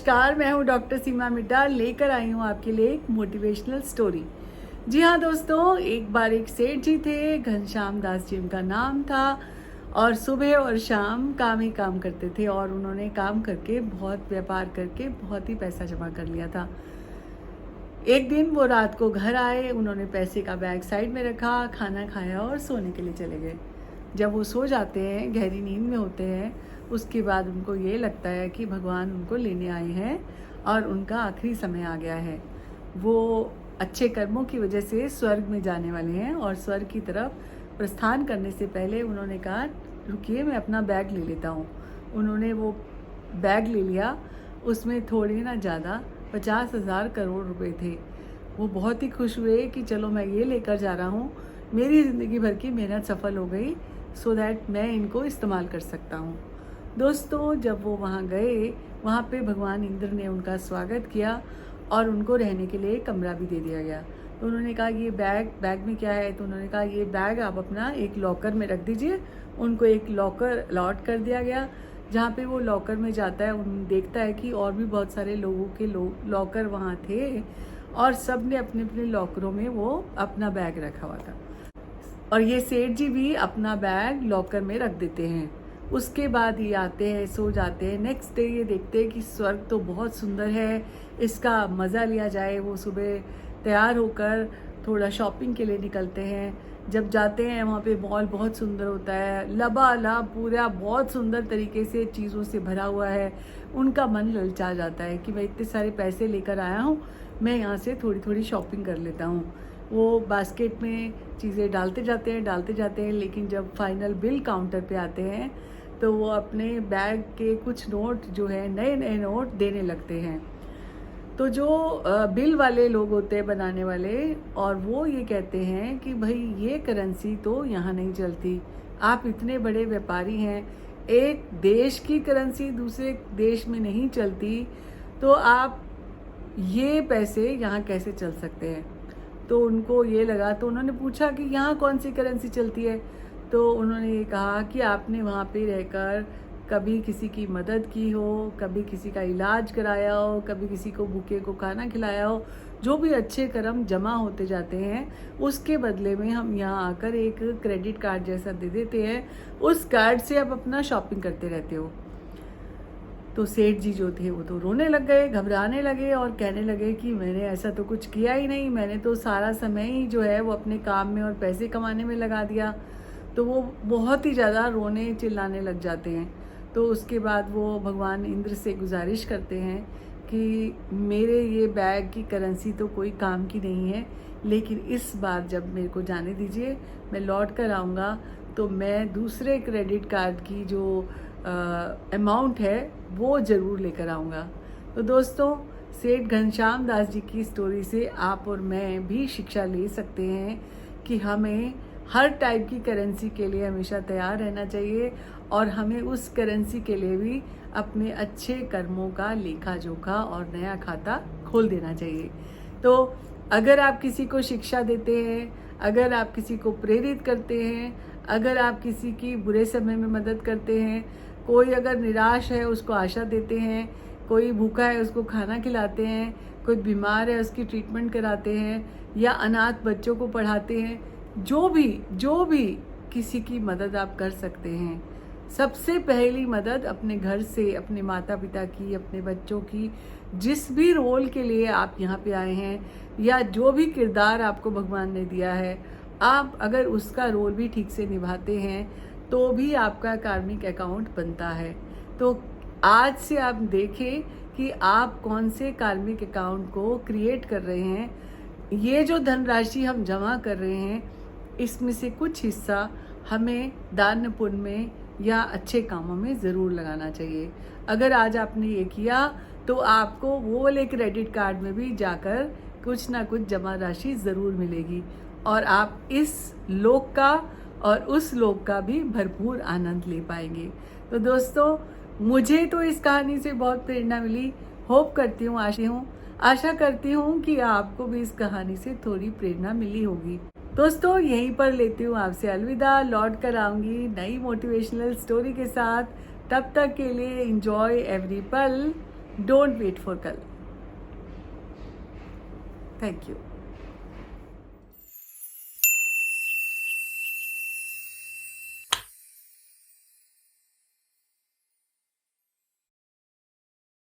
नमस्कार, मैं हूँ डॉक्टर सीमा मिड्डा, लेकर आई हूँ आपके लिए एक मोटिवेशनल स्टोरी। जी हाँ दोस्तों, एक बार एक सेठ जी थे, घनश्याम दास जी उनका नाम था और सुबह और शाम काम ही काम करते थे और उन्होंने काम करके बहुत व्यापार करके बहुत ही पैसा जमा कर लिया था। एक दिन वो रात को घर आए, उन्होंने पैसे का बैग साइड में रखा, खाना खाया और सोने के लिए चले गए। जब वो सो जाते हैं, गहरी नींद में होते हैं, उसके बाद उनको ये लगता है कि भगवान उनको लेने आए हैं और उनका आखिरी समय आ गया है। वो अच्छे कर्मों की वजह से स्वर्ग में जाने वाले हैं और स्वर्ग की तरफ प्रस्थान करने से पहले उन्होंने कहा, रुकिए मैं अपना बैग ले लेता हूँ। उन्होंने वो बैग ले लिया, उसमें थोड़े ना ज़्यादा 50,000 करोड़ रुपए थे। वो बहुत ही खुश हुए कि चलो मैं ये लेकर जा रहा हूँ, मेरी ज़िंदगी भर की मेहनत सफल हो गई, सो दैट मैं इनको इस्तेमाल कर सकता हूँ। दोस्तों, जब वो वहाँ गए, वहाँ पे भगवान इंद्र ने उनका स्वागत किया और उनको रहने के लिए कमरा भी दे दिया गया। तो उन्होंने कहा ये बैग में क्या है? तो उन्होंने कहा ये बैग आप अपना एक लॉकर में रख दीजिए। उनको एक लॉकर अलॉट कर दिया गया, जहाँ पे वो लॉकर में जाता है, उन देखता है कि और भी बहुत सारे लोगों के लॉकर वहाँ थे और सब ने अपने अपने लॉकरों में वो अपना बैग रखा हुआ था। और ये सेठ जी भी अपना बैग लॉकर में रख देते हैं। उसके बाद ये आते हैं, सो जाते हैं। नेक्स्ट डे ये देखते हैं कि स्वर्ग तो बहुत सुंदर है, इसका मज़ा लिया जाए। वो सुबह तैयार होकर थोड़ा शॉपिंग के लिए निकलते हैं। जब जाते हैं वहाँ पे मॉल बहुत सुंदर होता है, लबालब पूरा बहुत सुंदर तरीके से चीज़ों से भरा हुआ है। उनका मन ललचा जाता है कि मैं इतने सारे पैसे लेकर आया हूँ, मैं यहाँ से थोड़ी थोड़ी शॉपिंग कर लेता हूँ। वो बास्केट में चीज़ें डालते जाते हैं, लेकिन जब फाइनल बिल काउंटर पे आते हैं तो वो अपने बैग के कुछ नोट जो है, नए नए नोट देने लगते हैं। तो जो बिल वाले लोग होते हैं बनाने वाले, और वो ये कहते हैं कि भाई ये करेंसी तो यहाँ नहीं चलती, आप इतने बड़े व्यापारी हैं, एक देश की करेंसी दूसरे देश में नहीं चलती, तो आप ये पैसे यहाँ कैसे चल सकते हैं? तो उनको ये लगा, तो उन्होंने पूछा कि यहाँ कौन सी करेंसी चलती है? तो उन्होंने ये कहा कि आपने वहाँ पे रहकर कभी किसी की मदद की हो, कभी किसी का इलाज कराया हो, कभी किसी को भूखे को खाना खिलाया हो, जो भी अच्छे कर्म जमा होते जाते हैं, उसके बदले में हम यहाँ आकर एक क्रेडिट कार्ड जैसा दे देते हैं, उस कार्ड से आप अपना शॉपिंग करते रहते हो। तो सेठ जी जो थे वो तो रोने लग गए, घबराने लगे और कहने लगे कि मैंने ऐसा तो कुछ किया ही नहीं, मैंने तो सारा समय ही जो है वो अपने काम में और पैसे कमाने में लगा दिया। तो वो बहुत ही ज़्यादा रोने चिल्लाने लग जाते हैं। तो उसके बाद वो भगवान इंद्र से गुजारिश करते हैं कि मेरे ये बैग की करेंसी तो कोई काम की नहीं है, लेकिन इस बार जब मेरे को जाने दीजिए, मैं लौट कर आऊँगा तो मैं दूसरे क्रेडिट कार्ड की जो अमाउंट है वो ज़रूर लेकर आऊँगा। तो दोस्तों, सेठ घनश्याम दास जी की स्टोरी से आप और मैं भी शिक्षा ले सकते हैं कि हमें हर टाइप की करेंसी के लिए हमेशा तैयार रहना चाहिए और हमें उस करेंसी के लिए भी अपने अच्छे कर्मों का लेखा जोखा और नया खाता खोल देना चाहिए। तो अगर आप किसी को शिक्षा देते हैं, अगर आप किसी को प्रेरित करते हैं, अगर आप किसी की बुरे समय में मदद करते हैं, कोई अगर निराश है उसको आशा देते हैं, कोई भूखा है उसको खाना खिलाते हैं, कोई बीमार है उसकी ट्रीटमेंट कराते हैं, या अनाथ बच्चों को पढ़ाते हैं, जो भी किसी की मदद आप कर सकते हैं। सबसे पहली मदद अपने घर से, अपने माता पिता की, अपने बच्चों की, जिस भी रोल के लिए आप यहाँ पे आए हैं या जो भी किरदार आपको भगवान ने दिया है, आप अगर उसका रोल भी ठीक से निभाते हैं तो भी आपका कार्मिक अकाउंट बनता है। तो आज से आप देखें कि आप कौन से कार्मिक अकाउंट को क्रिएट कर रहे हैं। ये जो धनराशि हम जमा कर रहे हैं, इसमें से कुछ हिस्सा हमें दान पुण्य में या अच्छे कामों में ज़रूर लगाना चाहिए। अगर आज आपने ये किया तो आपको वो वाले क्रेडिट कार्ड में भी जाकर कुछ ना कुछ जमा राशि ज़रूर मिलेगी और आप इस लोक का और उस लोक का भी भरपूर आनंद ले पाएंगे। तो दोस्तों, मुझे तो इस कहानी से बहुत प्रेरणा मिली। होप करती हूँ, आशा करती हूँ कि आपको भी इस कहानी से थोड़ी प्रेरणा मिली होगी। दोस्तों, यहीं पर लेती हूँ आपसे अलविदा। लौट कर आऊँगी नई मोटिवेशनल स्टोरी के साथ। तब तक के लिए एंजॉय एवरी पल। डोंट वेट फॉर कल। Thank you.